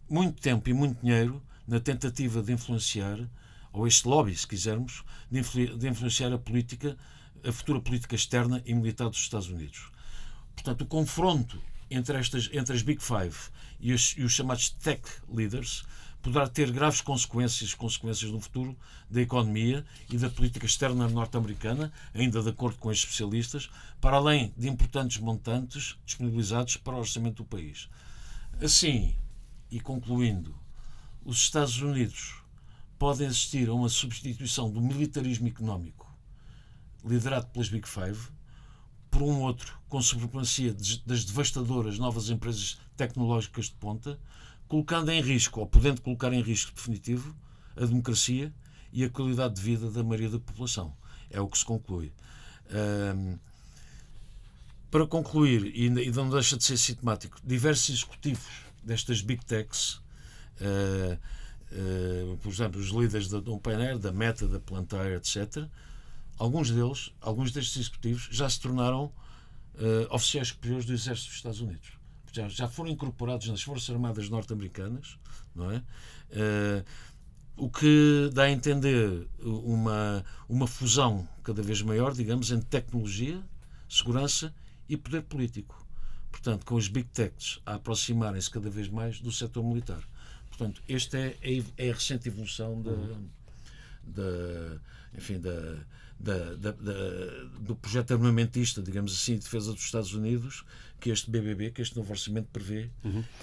muito tempo e muito dinheiro na tentativa de influenciar, ou este lobby, se quisermos, de influenciar a futura política externa e militar dos Estados Unidos. Portanto, o confronto entre as Big Five e os chamados tech leaders poderá ter graves consequências no futuro da economia e da política externa norte-americana, ainda de acordo com os especialistas, para além de importantes montantes disponibilizados para o orçamento do país. Assim, e concluindo, os Estados Unidos podem assistir a uma substituição do militarismo económico liderado pelas Big Five por um outro com supremacia das devastadoras novas empresas tecnológicas de ponta, colocando em risco, ou podendo colocar em risco definitivo, a democracia e a qualidade de vida da maioria da população. É o que se conclui. Para concluir, e não deixa de ser sintomático, diversos executivos destas Big Techs, por exemplo, os líderes da OpenAI, da Meta, da Palantir, etc., alguns destes executivos já se tornaram oficiais superiores do Exército dos Estados Unidos. Já foram incorporados nas Forças Armadas norte-americanas, não é? O que dá a entender uma fusão cada vez maior, digamos, entre tecnologia, segurança e poder político. Portanto, com os big techs a aproximarem-se cada vez mais do setor militar. Portanto, esta é a recente evolução do projeto armamentista, digamos assim, de defesa dos Estados Unidos, que este BBB, que este novo orçamento prevê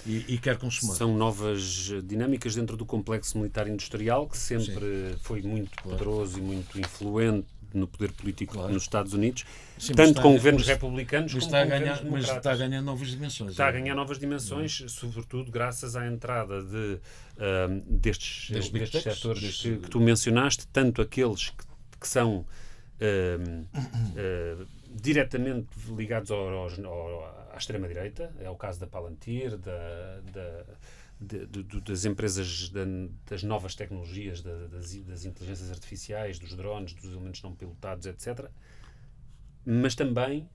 e quer consumar. São novas dinâmicas dentro do complexo militar industrial, que sempre foi muito poderoso e muito influente no poder político nos Estados Unidos, tanto com governos republicanos como com governos democratas. Mas está a ganhar novas dimensões. Está a ganhar novas dimensões, sobretudo graças à entrada destes setores que tu mencionaste, tanto aqueles que são diretamente ligados à extrema-direita, é o caso da Palantir, das empresas das novas tecnologias, das inteligências artificiais, dos drones, dos elementos não pilotados, etc. Mas também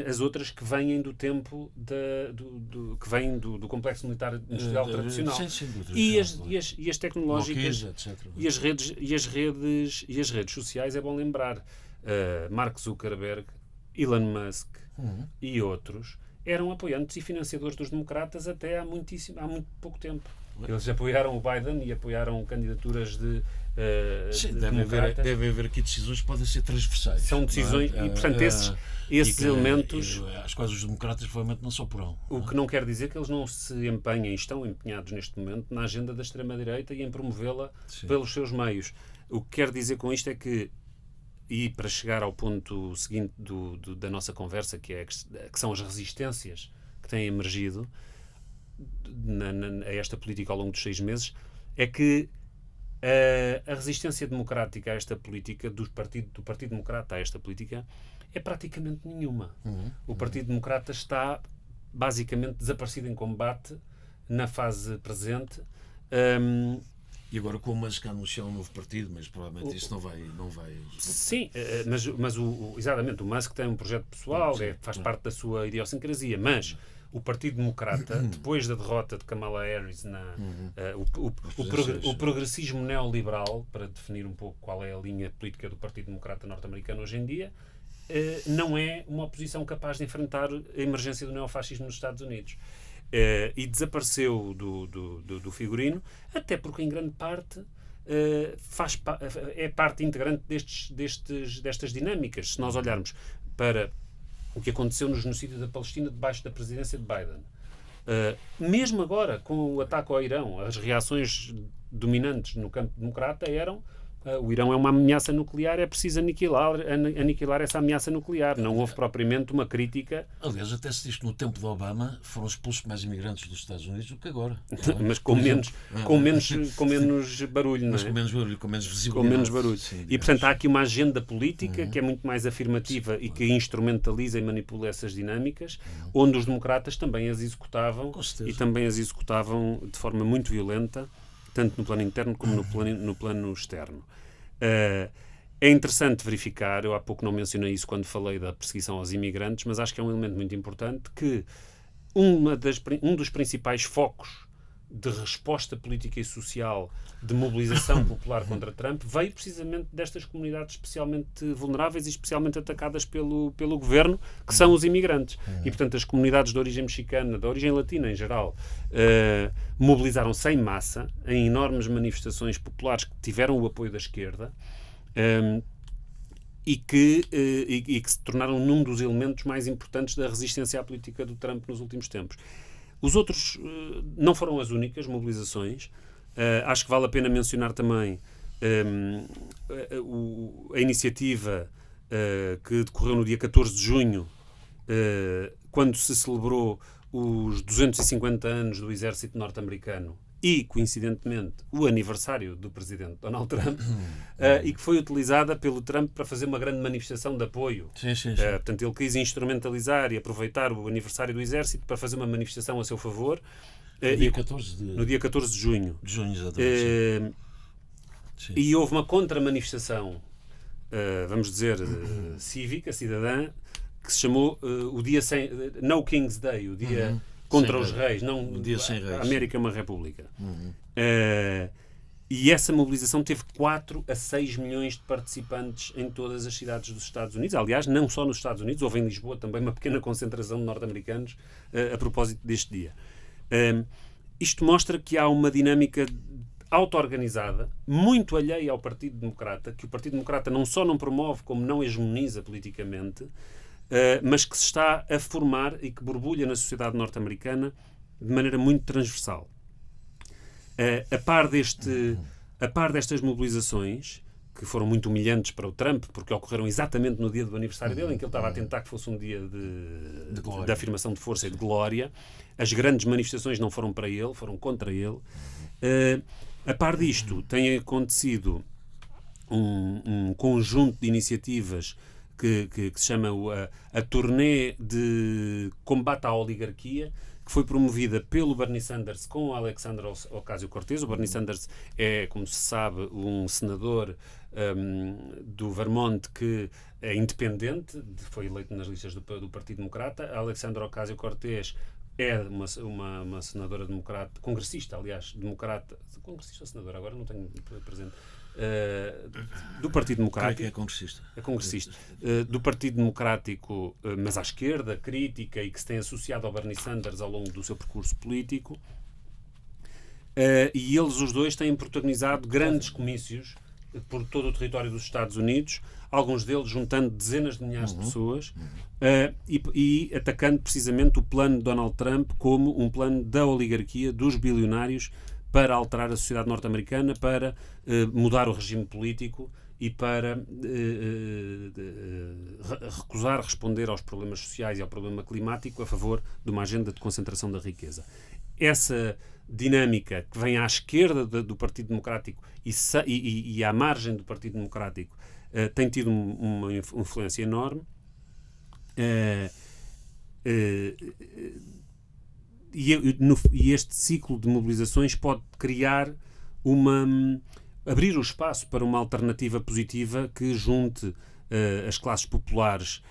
as outras que vêm do tempo que vêm do complexo militar industrial tradicional. E as tecnológicas e as redes sociais, é bom lembrar, Mark Zuckerberg, Elon Musk e outros eram apoiantes e financiadores dos democratas até há muito pouco tempo. Eles apoiaram o Biden e apoiaram candidaturas de democratas. Deve haver aqui decisões que podem ser transversais. São decisões e, portanto, esses elementos... Às quais os democratas, provavelmente, não só porão. O que não quer dizer que eles não se empenhem, estão empenhados neste momento, na agenda da extrema-direita e em promovê-la pelos seus meios. O que quer dizer com isto é que, e para chegar ao ponto seguinte da nossa conversa, que são as resistências que têm emergido a esta política ao longo dos 6 meses, é que a resistência democrática a esta política, do Partido Democrata a esta política, é praticamente nenhuma. O Partido Democrata está basicamente desaparecido em combate na fase presente. E agora com o Musk anunciar um novo partido, mas provavelmente isso não vai... Sim, mas exatamente, o Musk tem um projeto pessoal, faz parte da sua idiosincrasia, mas o Partido Democrata, depois da derrota de Kamala Harris, o progressismo neoliberal, para definir um pouco qual é a linha política do Partido Democrata norte-americano hoje em dia, não é uma oposição capaz de enfrentar a emergência do neofascismo nos Estados Unidos. E desapareceu do figurino, até porque em grande parte é parte integrante destas dinâmicas. Se nós olharmos para o que aconteceu no genocídio da Palestina debaixo da presidência de Biden, mesmo agora com o ataque ao Irão, as reações dominantes no campo democrata eram: o Irão é uma ameaça nuclear, é preciso aniquilar essa ameaça nuclear. Não houve propriamente uma crítica. Aliás, até se diz que no tempo de Obama foram expulsos mais imigrantes dos Estados Unidos do que agora. Mas com menos barulho, não é? Mas com menos barulho, com menos visibilidade. Com menos barulho. Sim, e, portanto, há aqui uma agenda política que é muito mais afirmativa e que instrumentaliza e manipula essas dinâmicas, onde os democratas também as executavam e também as executavam de forma muito violenta, tanto no plano interno como no plano externo. É interessante verificar, eu há pouco não mencionei isso quando falei da perseguição aos imigrantes, mas acho que é um elemento muito importante, que um dos principais focos de resposta política e social, de mobilização popular contra Trump, veio precisamente destas comunidades especialmente vulneráveis e especialmente atacadas pelo governo, que são os imigrantes. E, portanto, as comunidades de origem mexicana, de origem latina em geral, mobilizaram-se em massa, em enormes manifestações populares que tiveram o apoio da esquerda, e que se tornaram num dos elementos mais importantes da resistência à política do Trump nos últimos tempos. Os outros não foram as únicas mobilizações. Acho que vale a pena mencionar também a iniciativa que decorreu no dia 14 de junho, quando se celebrou os 250 anos do exército norte-americano e, coincidentemente, o aniversário do presidente Donald Trump, e que foi utilizada pelo Trump para fazer uma grande manifestação de apoio. Sim. Portanto, ele quis instrumentalizar e aproveitar o aniversário do exército para fazer uma manifestação a seu favor. No dia 14 de junho. De junho, exatamente. E houve uma contra-manifestação, vamos dizer, cívica, cidadã, que se chamou o dia No King's Day, o dia contra os reis. Não, um dia sem reis. A América é uma república. E essa mobilização teve 4 a 6 milhões de participantes em todas as cidades dos Estados Unidos. Aliás, não só nos Estados Unidos, houve em Lisboa também uma pequena concentração de norte-americanos a propósito deste dia. Isto mostra que há uma dinâmica auto-organizada, muito alheia ao Partido Democrata, que o Partido Democrata não só não promove, como não hegemoniza politicamente, mas que se está a formar e que borbulha na sociedade norte-americana de maneira muito transversal. A par destas mobilizações, que foram muito humilhantes para o Trump, porque ocorreram exatamente no dia do aniversário dele, em que ele estava a tentar que fosse um dia de afirmação de força e de glória, as grandes manifestações não foram para ele, foram contra ele. A par disto, tem acontecido um conjunto de iniciativas que se chama a turnê de combate à oligarquia, que foi promovida pelo Bernie Sanders com o Alexandre Ocasio-Cortez. O Bernie Sanders é, como se sabe, um senador do Vermont que é independente, foi eleito nas listas do Partido Democrata. A Alexandre Ocasio-Cortez é uma senadora democrata, congressista, aliás, democrata, congressista ou senadora, agora não tenho presente, do Partido Democrático. Quem é que é congressista? É congressista. Do Partido Democrático, mas à esquerda, crítica, e que se tem associado ao Bernie Sanders ao longo do seu percurso político. E eles, os dois, têm protagonizado grandes comícios por todo o território dos Estados Unidos, alguns deles juntando dezenas de milhares de pessoas e atacando precisamente o plano de Donald Trump como um plano da oligarquia, dos bilionários, para alterar a sociedade norte-americana, para mudar o regime político e para recusar responder aos problemas sociais e ao problema climático a favor de uma agenda de concentração da riqueza. Essa dinâmica que vem à esquerda do Partido Democrático e à margem do Partido Democrático tem tido uma influência enorme. E este ciclo de mobilizações pode criar abrir o espaço para uma alternativa positiva que junte as classes populares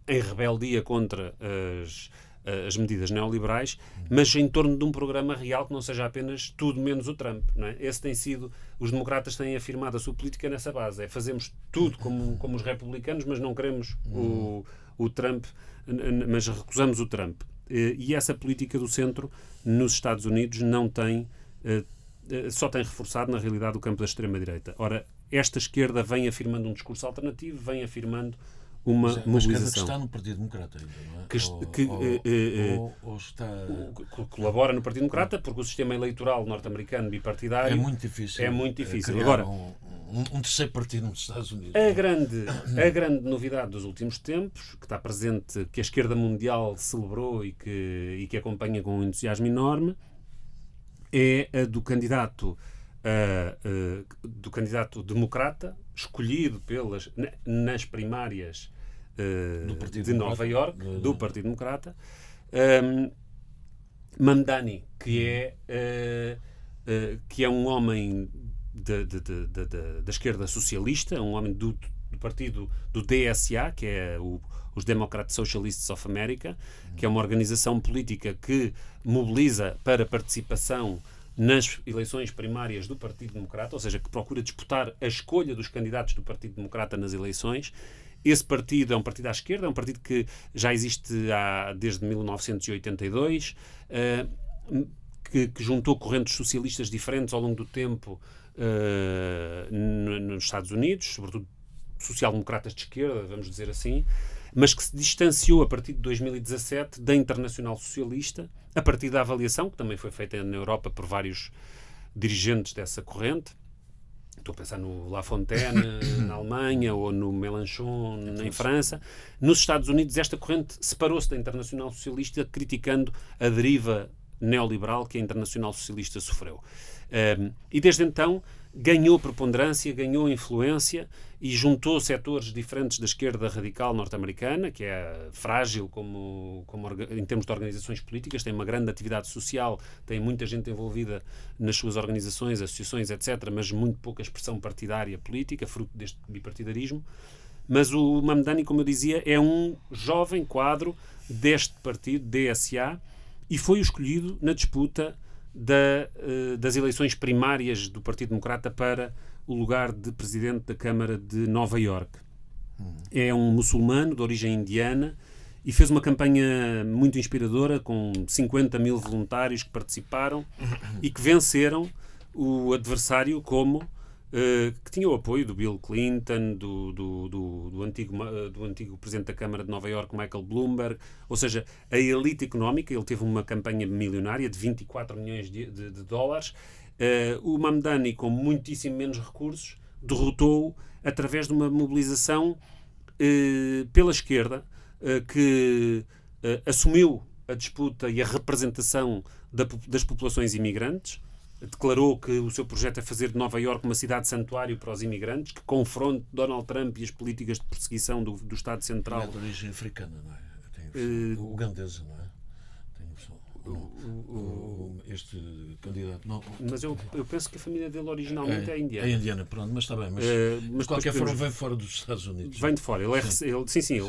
em rebeldia contra as medidas neoliberais, mas em torno de um programa real que não seja apenas tudo menos o Trump, não é? Esse tem sido, os democratas têm afirmado a sua política nessa base, fazemos tudo como os republicanos, mas não queremos o Trump, mas recusamos o Trump. E essa política do centro nos Estados Unidos não tem, só tem reforçado na realidade o campo da extrema-direita. Ora, esta esquerda vem afirmando um discurso alternativo, vem afirmando uma mobilização. Mas a esquerda que está no Partido Democrata ainda, não é? Ou está... colabora no Partido Democrata, porque o sistema eleitoral norte-americano bipartidário é muito difícil. É muito difícil. Agora, um terceiro partido nos Estados Unidos. A grande novidade dos últimos tempos, que está presente, que a esquerda mundial celebrou e que acompanha com um entusiasmo enorme, é a do candidato democrata, escolhido nas primárias de Nova Iorque, do Partido Democrata, Mamdani, que é um homem da esquerda socialista, um homem do partido do DSA, que é os Democrat Socialists of America, que é uma organização política que mobiliza para participação nas eleições primárias do Partido Democrata, ou seja, que procura disputar a escolha dos candidatos do Partido Democrata nas eleições. Esse partido é um partido à esquerda, é um partido que já existe desde 1982, que juntou correntes socialistas diferentes ao longo do tempo nos Estados Unidos, sobretudo social-democratas de esquerda, vamos dizer assim, mas que se distanciou a partir de 2017 da Internacional Socialista, a partir da avaliação, que também foi feita na Europa por vários dirigentes dessa corrente. Estou a pensar no La Fontaine, na Alemanha, ou no Mélenchon, em França. Nos Estados Unidos, esta corrente separou-se da Internacional Socialista, criticando a deriva neoliberal que a Internacional Socialista sofreu. E desde então ganhou preponderância, ganhou influência e juntou setores diferentes da esquerda radical norte-americana, que é frágil em termos de organizações políticas, tem uma grande atividade social, tem muita gente envolvida nas suas organizações, associações, etc., mas muito pouca expressão partidária política, fruto deste bipartidarismo. Mas o Mamdani, como eu dizia, é um jovem quadro deste partido, DSA, e foi escolhido na disputa das eleições primárias do Partido Democrata para o lugar de presidente da Câmara de Nova Iorque. É um muçulmano de origem indiana e fez uma campanha muito inspiradora com 50 mil voluntários que participaram e que venceram o adversário que tinha o apoio do Bill Clinton, do antigo presidente da Câmara de Nova Iorque, Michael Bloomberg, ou seja, a elite económica. Ele teve uma campanha milionária de 24 milhões de dólares. O Mamdani, com muitíssimo menos recursos, derrotou-o através de uma mobilização pela esquerda, que assumiu a disputa e a representação das populações imigrantes, declarou que o seu projeto é fazer de Nova Iorque uma cidade-santuário para os imigrantes, que confronte Donald Trump e as políticas de perseguição do Estado Central. É de origem africana, não é? Tem ugandesa, não é? Este candidato não. Mas eu penso que a família dele originalmente é indiana. É indiana, pronto, mas está bem. Mas de qualquer forma vem fora dos Estados Unidos. Vem de fora. Ele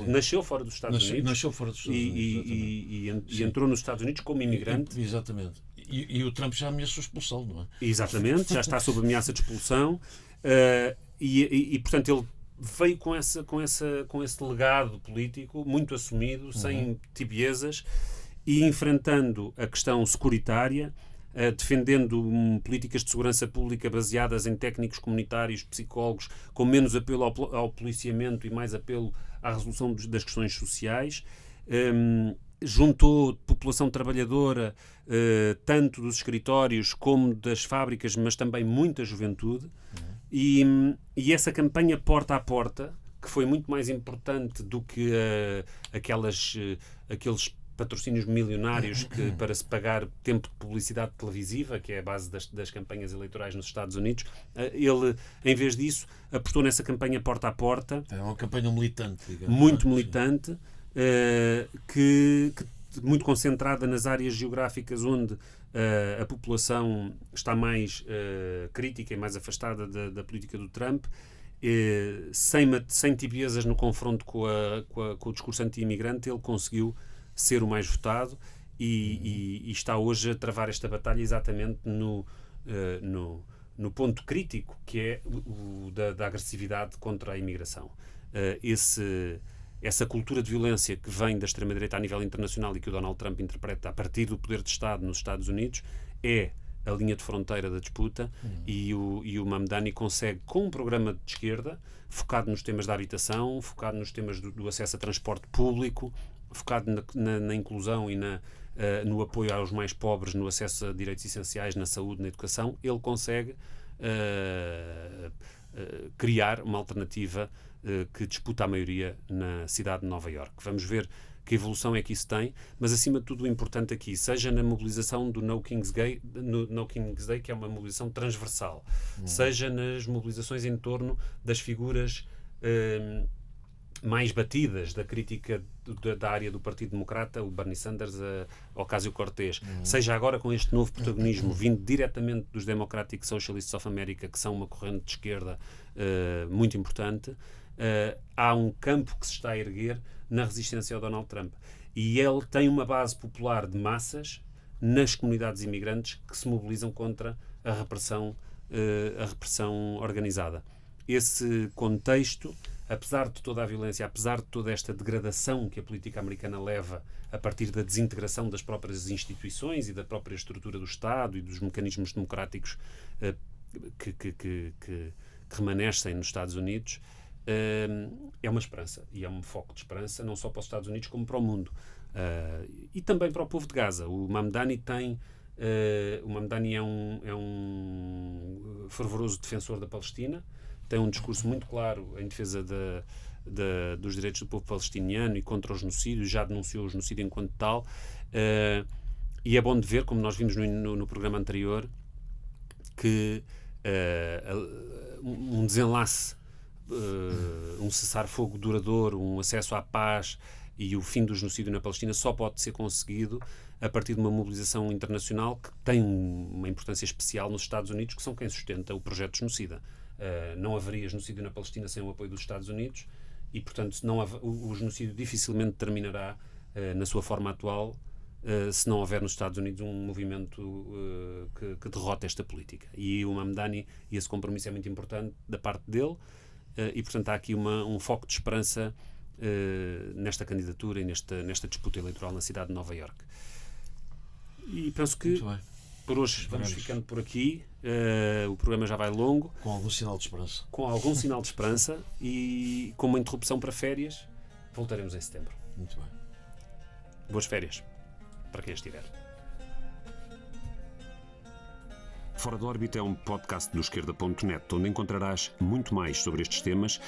nasceu fora dos Estados Unidos. Nasceu fora dos Estados Unidos. E entrou nos Estados Unidos como imigrante. Exatamente. E o Trump já ameaçou expulsá-lo, não é? Exatamente, já está sob ameaça de expulsão. Portanto, ele veio com esse legado político muito assumido, sem tibiezas, e enfrentando a questão securitária, defendendo políticas de segurança pública baseadas em técnicos comunitários, psicólogos, com menos apelo ao policiamento e mais apelo à resolução das questões sociais. Juntou população trabalhadora, tanto dos escritórios como das fábricas, mas também muita juventude. E essa campanha porta a porta, que foi muito mais importante do que aqueles patrocínios milionários para se pagar tempo de publicidade televisiva, que é a base das campanhas eleitorais nos Estados Unidos. Ele, em vez disso, apostou nessa campanha porta a porta. É uma campanha militante, digamos. Muito militante, muito concentrada nas áreas geográficas onde a população está mais crítica e mais afastada da política do Trump, sem tibiezas no confronto com o discurso anti-imigrante. Ele conseguiu ser o mais votado e está hoje a travar esta batalha exatamente no ponto crítico, que é da agressividade contra a imigração. Essa cultura de violência que vem da extrema-direita a nível internacional e que o Donald Trump interpreta a partir do poder de Estado nos Estados Unidos é a linha de fronteira da disputa. E o Mamdani consegue, com um programa de esquerda focado nos temas da habitação, focado nos temas do acesso a transporte público, focado na inclusão e no apoio aos mais pobres, no acesso a direitos essenciais, na saúde, na educação, ele consegue criar uma alternativa que disputa a maioria na cidade de Nova Iorque. Vamos ver que evolução é que isso tem, mas acima de tudo o importante aqui, seja na mobilização do No King's Day, que é uma mobilização transversal, seja nas mobilizações em torno das figuras mais batidas da crítica da área do Partido Democrata, o Bernie Sanders, a Ocasio-Cortez, seja agora com este novo protagonismo vindo diretamente dos Democratic Socialists of America, que são uma corrente de esquerda muito importante. Há um campo que se está a erguer na resistência ao Donald Trump. E ele tem uma base popular de massas nas comunidades imigrantes que se mobilizam contra a repressão organizada. Esse contexto, apesar de toda a violência, apesar de toda esta degradação que a política americana leva a partir da desintegração das próprias instituições e da própria estrutura do Estado e dos mecanismos democráticos que remanescem nos Estados Unidos, é uma esperança e é um foco de esperança não só para os Estados Unidos como para o mundo, e também para o povo de Gaza. O Mamdani é um fervoroso defensor da Palestina, tem um discurso muito claro em defesa dos direitos do povo palestiniano e contra o genocídio, já denunciou o genocídio enquanto tal, e é bom de ver, como nós vimos no programa anterior, que um desenlace, um cessar-fogo duradouro, um acesso à paz e o fim do genocídio na Palestina só pode ser conseguido a partir de uma mobilização internacional que tem uma importância especial nos Estados Unidos, que são quem sustenta o projeto genocida. Não haveria genocídio na Palestina sem o apoio dos Estados Unidos e, portanto, o genocídio dificilmente terminará na sua forma atual, se não houver nos Estados Unidos um movimento que derrota esta política. E o Mamdani, e esse compromisso é muito importante da parte dele, e portanto há aqui um foco de esperança nesta candidatura e nesta disputa eleitoral na cidade de Nova Iorque. E penso que por hoje vamos ficando por aqui. O programa já vai longo. Com algum sinal de esperança. Com algum sinal de esperança e com uma interrupção para férias. Voltaremos em setembro. Muito bem. Boas férias para quem estiver. Fora de órbita é um podcast do esquerda.net, onde encontrarás muito mais sobre estes temas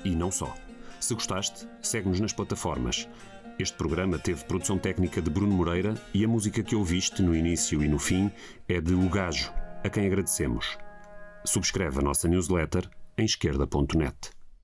e não só. Se gostaste, segue-nos nas plataformas. Este programa teve produção técnica de Bruno Moreira e a música que ouviste no início e no fim é de O Gajo, a quem agradecemos. Subscreve a nossa newsletter em esquerda.net.